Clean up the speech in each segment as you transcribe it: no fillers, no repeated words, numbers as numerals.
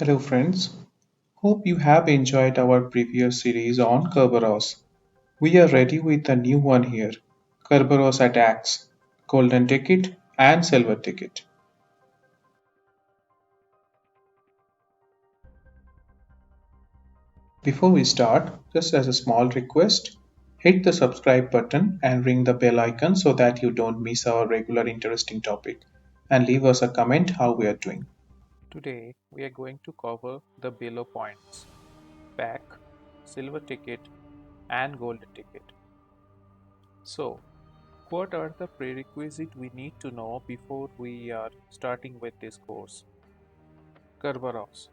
Hello, friends. Hope you have enjoyed our previous series on Kerberos. We are ready with a new one here: Kerberos Attacks, Golden Ticket, and Silver Ticket. Before we start, just as a small request, hit the subscribe button and ring the bell icon so that you don't miss our regular interesting topic. And leave us a comment how we are doing. Today we are going to cover the below points: pack, silver ticket, and golden ticket. So, what are the prerequisites we need to know before we are starting with this course? Kerberos.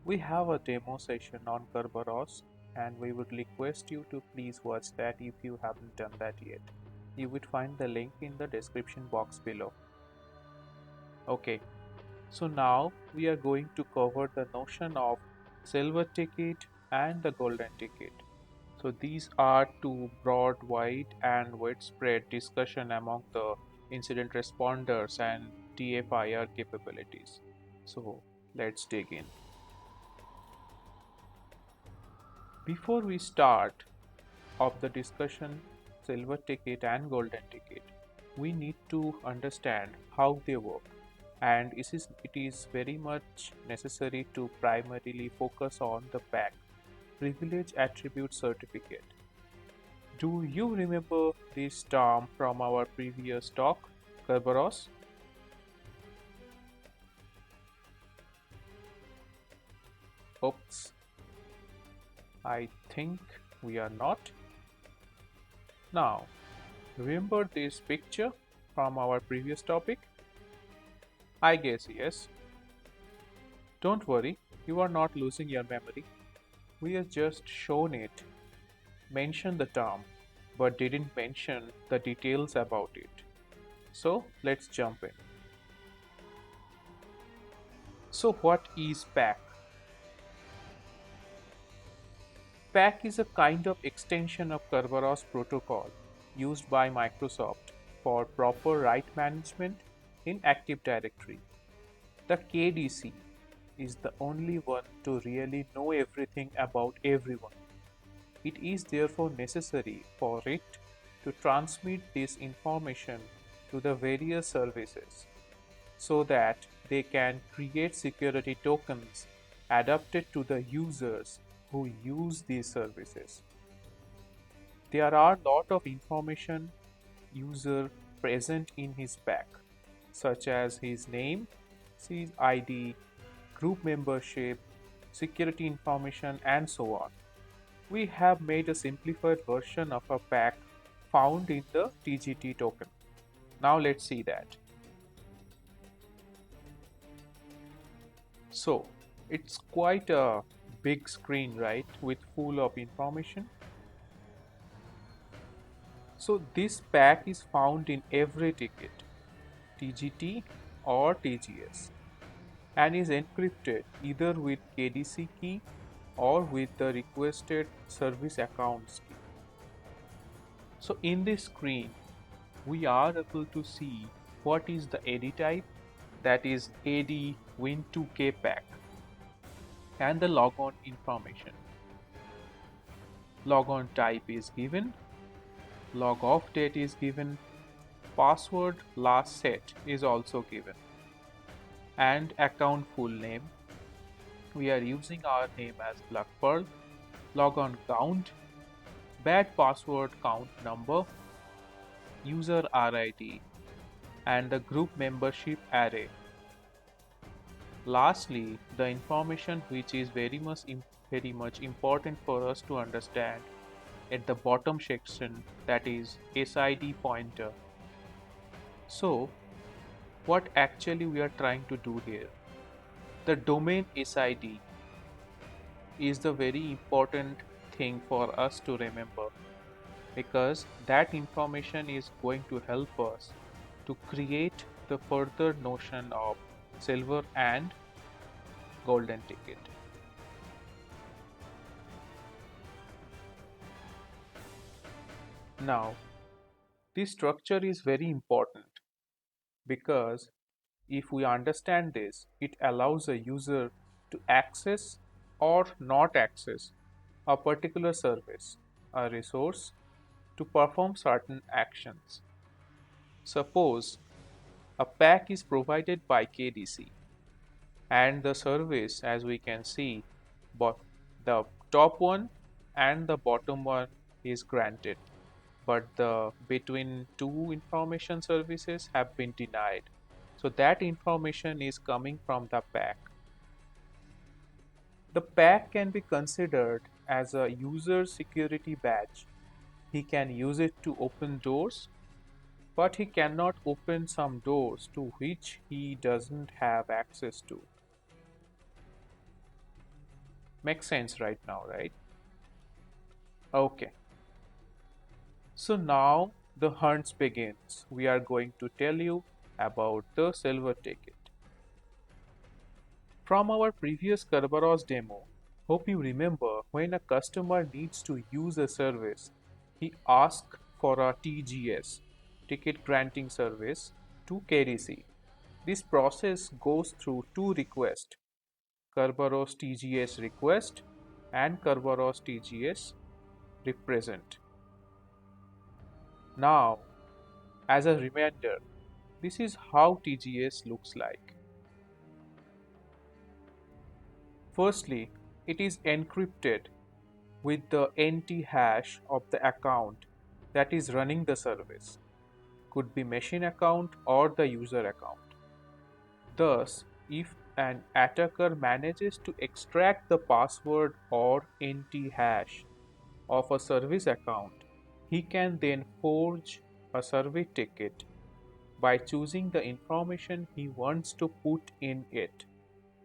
We have a demo session on Kerberos and we would request you to please watch that if you haven't done that yet. You would find the link in the description box below. Okay, so now we are going to cover the notion of silver ticket and the golden ticket. So these are two broad, wide, and widespread discussion among the incident responders and TFIR capabilities. So let's dig in. Before we start of the discussion silver ticket and golden ticket, we need to understand how they work, and it is very much necessary to primarily focus on the PAC, Privilege Attribute Certificate. Do you remember this term from our previous talk, Kerberos? Oops, I think we are not. Now, remember this picture from our previous topic? I guess yes. Don't worry, you are not losing your memory. We have just shown it, mentioned the term, but didn't mention the details about it. So let's jump in. So, what is PAC? PAC is a kind of extension of Kerberos protocol used by Microsoft for proper right management in Active Directory. The KDC is the only one to really know everything about everyone. It is therefore necessary for it to transmit this information to the various services so that they can create security tokens adapted to the users who use these services. There are a lot of information user present in his pack, such as his name, his ID, group membership, security information, and so on. We have made a simplified version of a pack found in the TGT token. Now let's see that. So it's quite a big screen, right, with full of information. So this pack is found in every ticket, TGT or TGS, and is encrypted either with KDC key or with the requested service accounts key. So in this screen, we are able to see what is the AD type, that is AD Win2K pack, and the logon information. Logon type is given, log off date is given, password last set is also given, and account full name. We are using our name as Black Pearl, logon count, bad password count number, user RID, and the group membership array. Lastly, the information which is very much important for us to understand at the bottom section, that is SID pointer. So, what actually we are trying to do here? The domain SID is the very important thing for us to remember, because that information is going to help us to create the further notion of silver and golden ticket. Now, this structure is very important because If we understand this, it allows a user to access or not access a particular service, a resource, to perform certain actions. Suppose a pack is provided by KDC and the service, as we can see, but the top one and the bottom one is granted, but the between two information services have been denied. So that information is coming from the pack. The pack can be considered as a user security badge. He can use it to open doors, but he cannot open some doors to which he doesn't have access to. Makes sense right now, right? Okay. So now the hunt begins. We are going to tell you about the silver ticket. From our previous Kerberos demo, hope you remember when a customer needs to use a service, he asks for a TGS, ticket granting service, to KDC. This process goes through two requests, Kerberos TGS request and Kerberos TGS represent. Now, as a reminder, this is how TGS looks like. Firstly, it is encrypted with the NT hash of the account that is running the service. Could be machine account or the user account. Thus, if an attacker manages to extract the password or NT hash of a service account, he can then forge a service ticket by choosing the information he wants to put in it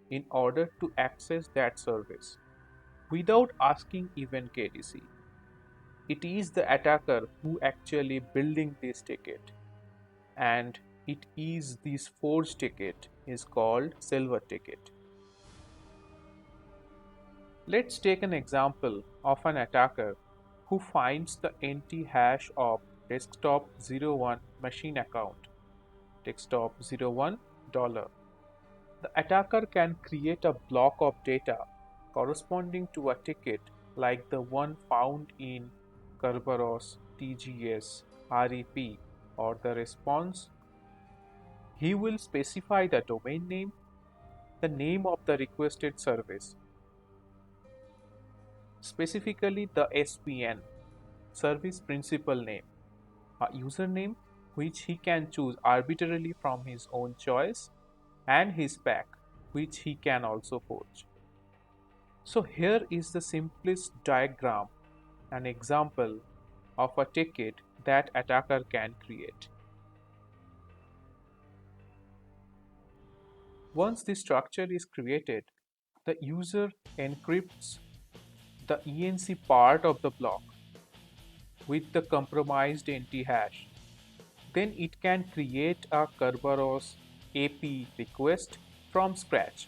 in order to access that service without asking even KDC. It is the attacker who actually building this ticket, and it is this forged ticket is called silver ticket. Let's take an example of an attacker who finds the NT hash of desktop01 machine account, desktop01 dollar. The attacker can create a block of data corresponding to a ticket like the one found in Kerberos TGS REP or the response. He will specify the domain name, the name of the requested service, specifically the SPN, service principal name, a username which he can choose arbitrarily from his own choice, and his pack, which he can also forge. So here is the simplest diagram, an example of a ticket that attacker can create. Once the structure is created, the user encrypts the ENC part of the block with the compromised NT hash. Then it can create a Kerberos AP request from scratch.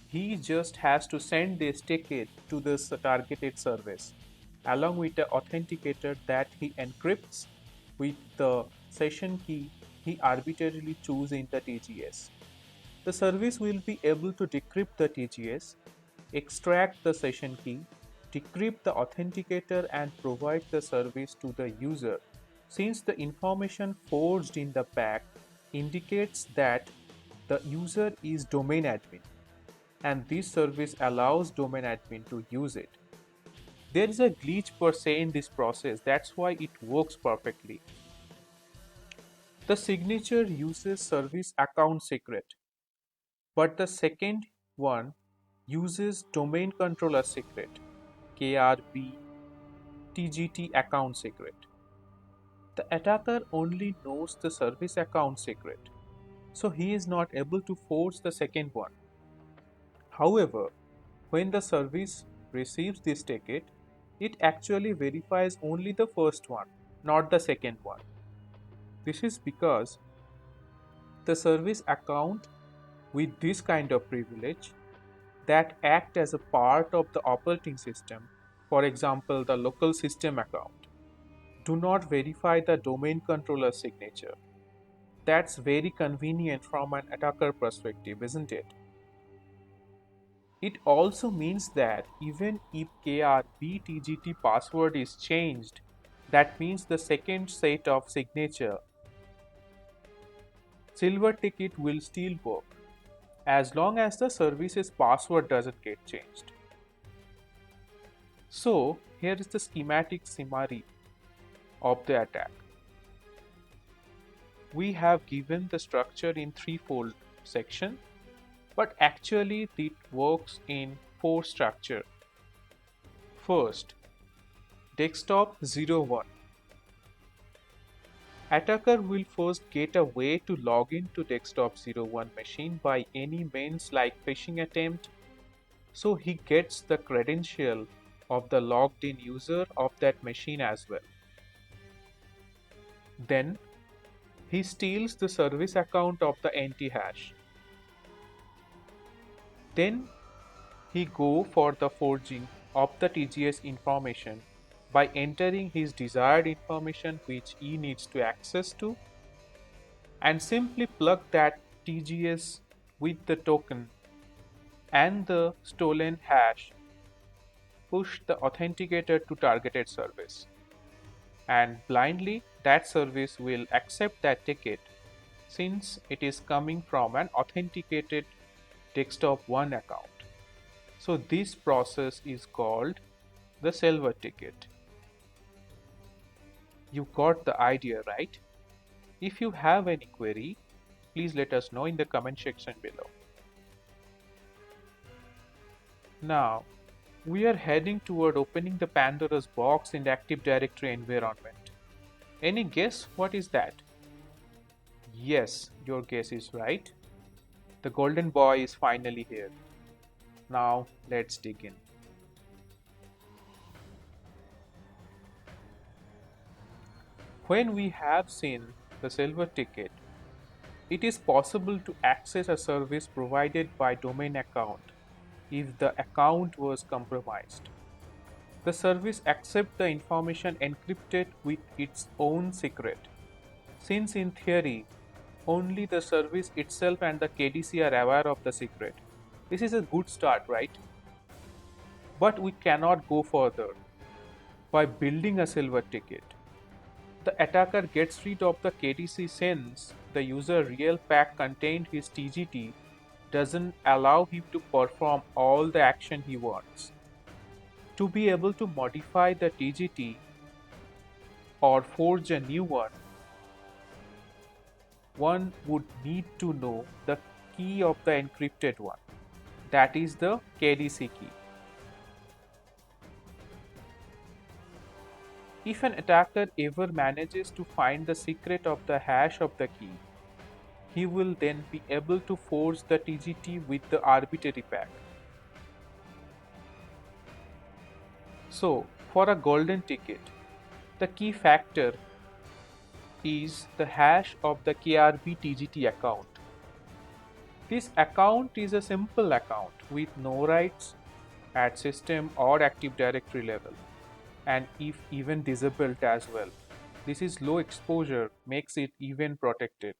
He just has to send this ticket to this targeted service along with the authenticator that he encrypts with the session key he arbitrarily chooses in the TGS. The service will be able to decrypt the TGS, extract the session key, decrypt the authenticator, and provide the service to the user. Since the information forged in the pack indicates that the user is domain admin, and this service allows domain admin to use it. There is a glitch per se in this process, that's why it works perfectly. The signature uses service account secret, but the second one uses domain controller secret, KRB TGT account secret. The attacker only knows the service account secret, so he is not able to force the second one. However, when the service receives this ticket, it actually verifies only the first one, not the second one. This is because the service account with this kind of privilege that act as a part of the operating system, for example the local system account, do not verify the domain controller signature. That's very convenient from an attacker perspective, isn't it? It also means that even if KRBTGT password is changed, that means the second set of signature Silver Ticket will still work as long as the service's password doesn't get changed. So here is the schematic summary of the attack. We have given the structure in threefold section, but actually it works in four structure. First, desktop 01. Attacker will first get a way to log into desktop 01 machine by any means like phishing attempt, so he gets the credential of the logged in user of that machine as well. Then he steals the service account of the anti-hash. Then he go for the forging of the TGS information by entering his desired information which he needs to access to, and simply plug that TGS with the token and the stolen hash, push the authenticator to targeted service, and blindly that service will accept that ticket since it is coming from an authenticated desktop 1 account. So this process is called the silver ticket. You got the idea, right? If you have any query, please let us know in the comment section below. Now, we are heading toward opening the Pandora's box in the Active Directory environment. Any guess what is that? Yes, your guess is right. The golden boy is finally here. Now, let's dig in. When we have seen the silver ticket, it is possible to access a service provided by domain account if the account was compromised. The service accepts the information encrypted with its own secret, since in theory, only the service itself and the KDC are aware of the secret. This is a good start, right? But we cannot go further by building a silver ticket. The attacker gets rid of the KDC since the user real pack contained his TGT doesn't allow him to perform all the action he wants. To be able to modify the TGT or forge a new one would need to know the key of the encrypted one, that is the KDC key. If an attacker ever manages to find the secret of the hash of the key, he will then be able to force the TGT with the arbitrary pack. So, for a golden ticket, the key factor is the hash of the KRB TGT account. This account is a simple account with no rights at system or Active Directory level, and if even disabled as well. This is low exposure, makes it even protected.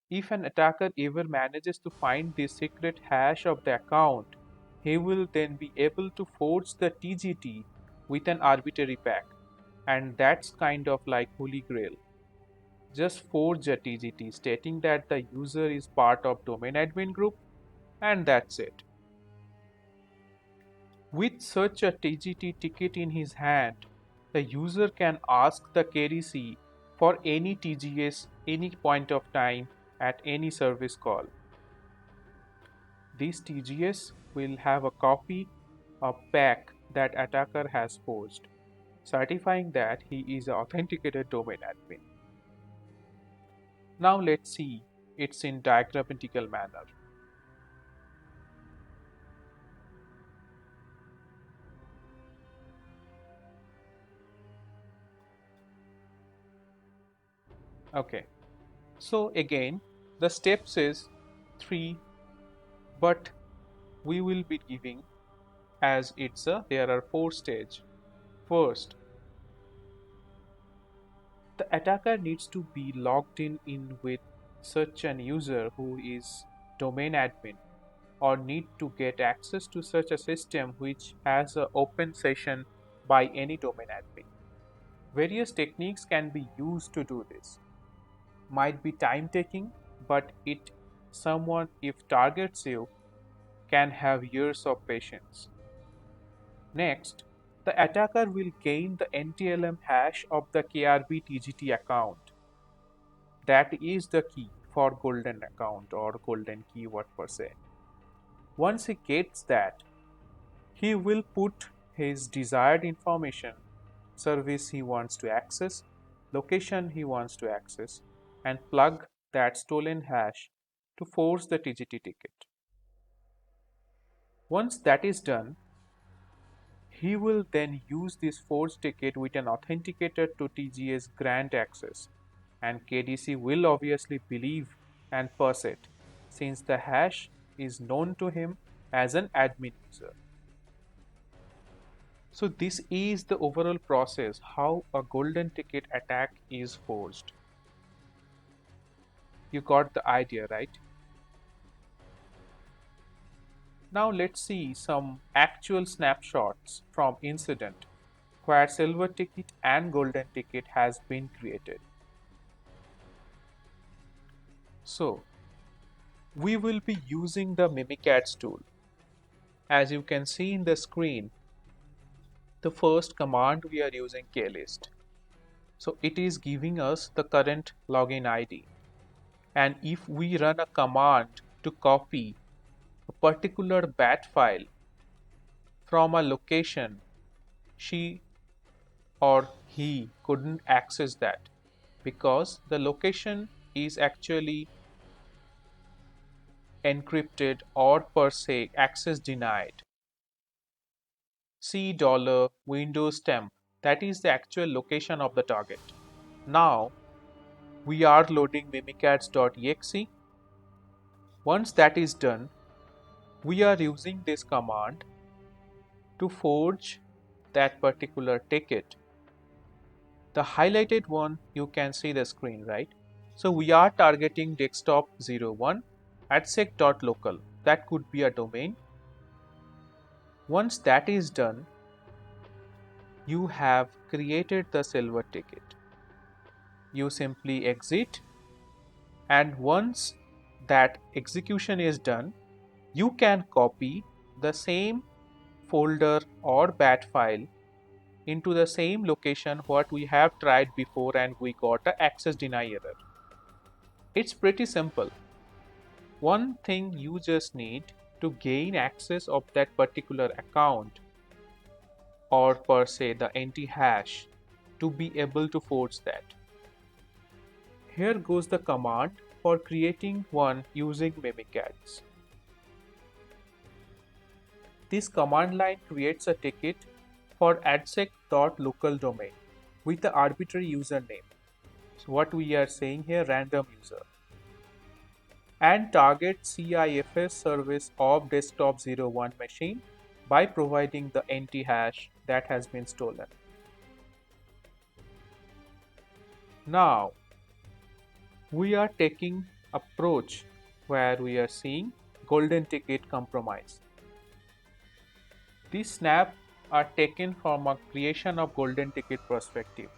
If an attacker ever manages to find the secret hash of the account, he will then be able to forge the TGT with an arbitrary pack, and that's kind of like Holy Grail. Just forge a TGT stating that the user is part of domain admin group, and that's it. With such a TGT ticket in his hand, the user can ask the KDC for any TGS any point of time at any service call. This TGS will have a copy of pack that attacker has forged, certifying that he is an authenticated domain admin. Now let's see it's in diagrammatical manner. Okay, so again the steps is 3, but we will be giving as there are 4 stage. First, The attacker needs to be logged in with such an user who is domain admin or need to get access to such a system which has an open session by any domain admin. Various techniques can be used to do this. Might be time taking, but it someone if targets you can have years of patience. Next, the attacker will gain the NTLM hash of the KRB TGT account. That is the key for golden account or golden keyword per se. Once he gets that, he will put his desired information, service he wants to access, location he wants to access, and plug that stolen hash to force the TGT ticket. Once that is done, he will then use this forged ticket with an authenticator to TGS grant access, and KDC will obviously believe and pass it since the hash is known to him as an admin user. So this is the overall process how a golden ticket attack is forged. You got the idea, right? Now let's see some actual snapshots from incident where silver ticket and golden ticket has been created. So we will be using the Mimikatz tool. As you can see in the screen, the first command we are using klist. So it is giving us the current login ID. And if we run a command to copy a particular bat file from a location, she or he couldn't access that because the location is actually encrypted or per se access denied. C dollar Windows temp, that is the actual location of the target. Now we are loading mimikatz.exe. Once that is done, we are using this command to forge that particular ticket. The highlighted one, you can see the screen, right? So we are targeting desktop 01 at sec.local. That could be a domain. Once that is done, you have created the silver ticket. You simply exit, and once that execution is done, you can copy the same folder or bat file into the same location what we have tried before and we got a access deny error. It's pretty simple. One thing you just need to gain access of that particular account or per se the NT hash to be able to forge that. Here goes the command for creating one using Mimikatz. This command line creates a ticket for adsec.local domain with the arbitrary username. So what we are saying here, random user. And target CIFS service of desktop 01 machine by providing the NT hash that has been stolen. Now we are taking approach where we are seeing golden ticket compromise. These snaps are taken from a creation of golden ticket perspective.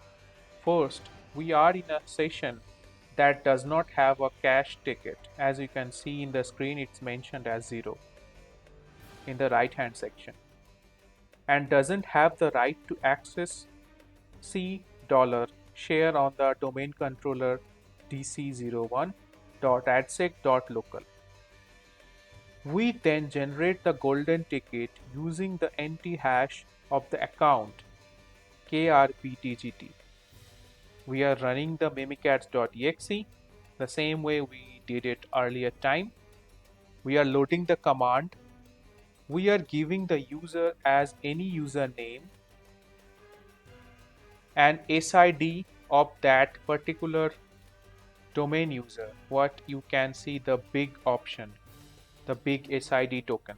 First, we are in a session that does not have a cache ticket. As you can see in the screen, it's mentioned as 0 in the right hand section and doesn't have the right to access C dollar share on the domain controller dc01.adsec.local. We then generate the golden ticket using the NT hash of the account KRBTGT. We are running the mimikatz.exe the same way we did it earlier time. We are loading the command. We are giving the user as any username and SID of that particular domain user. What you can see the big option, the big SID token.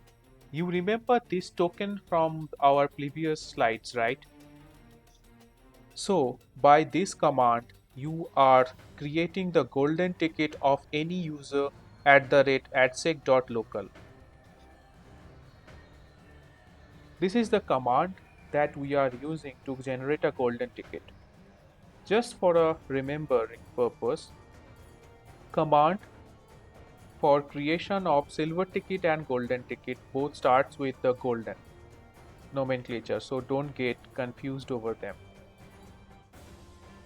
You remember this token from our previous slides, right? So by this command, you are creating the golden ticket of any user at the rate adsec.local. This is the command that we are using to generate a golden ticket. Just for a remembering purpose, command for creation of silver ticket and golden ticket both starts with the golden nomenclature, so don't get confused over them.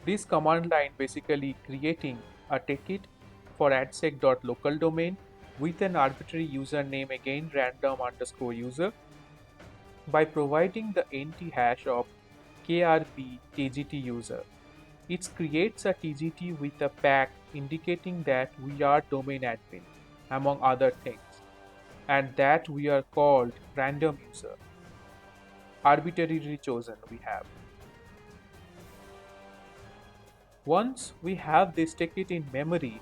This command line basically creating a ticket for adsec.local domain with an arbitrary username, again random underscore user, by providing the NT hash of krp tgt user. It creates a TGT with a pack indicating that we are domain admin, among other things, and that we are called random user, arbitrarily chosen we have. Once we have this ticket in memory,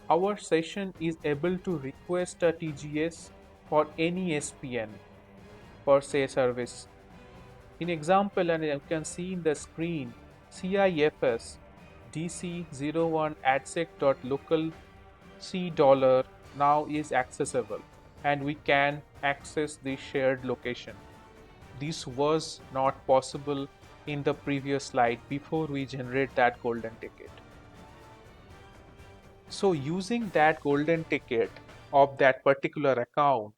our session is able to request a TGS for any SPN per se service. In example, and you can see in the screen, CIFS DC01 adsec.local C dollar now is accessible and we can access the shared location. This was not possible in the previous slide before we generate that golden ticket. So using that golden ticket of that particular account,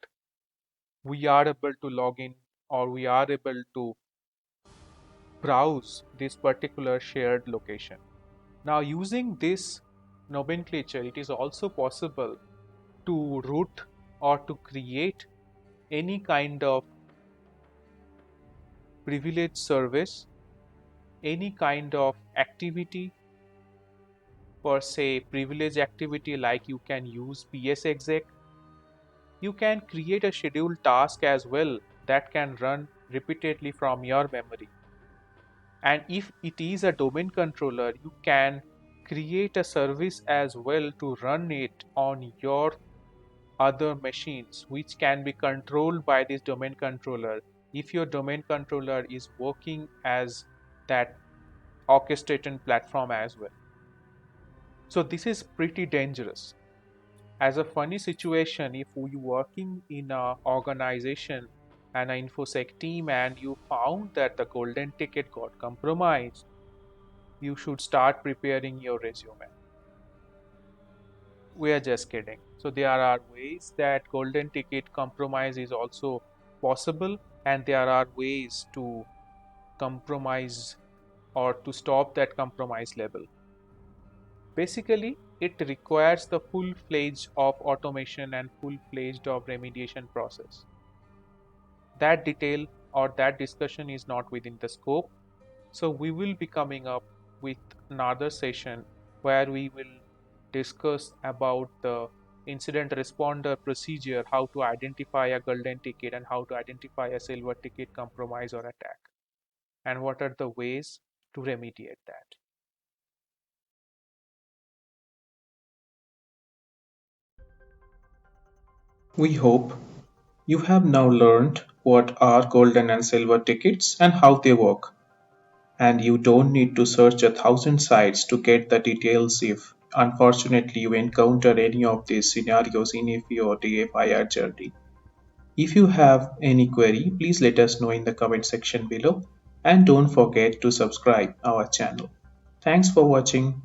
we are able to log in or we are able to browse this particular shared location. Now using this nomenclature, it is also possible to route or to create any kind of privileged service, any kind of activity per se privilege activity, like you can use psexec. You can create a scheduled task as well that can run repeatedly from your memory. And if it is a domain controller, you can create a service as well to run it on your other machines, which can be controlled by this domain controller if your domain controller is working as that orchestrating platform as well. So this is pretty dangerous. As a funny situation, if you working in a organization and an infosec team and you found that the golden ticket got compromised, you should start preparing your resume. We are just kidding. So there are ways that golden ticket compromise is also possible, and there are ways to compromise or to stop that compromise level. Basically, it requires the full-fledged of automation and full-fledged of remediation process. That detail or that discussion is not within the scope. So we will be coming up with another session where we will discuss about the incident responder procedure, how to identify a golden ticket and how to identify a silver ticket compromise or attack, and what are the ways to remediate that. We hope you have now learned what are golden and silver tickets and how they work. And you don't need to search 1,000 sites to get the details if, unfortunately, you encounter any of these scenarios in IFI or DFIR journey. If you have any query, please let us know in the comment section below and don't forget to subscribe our channel. Thanks for watching.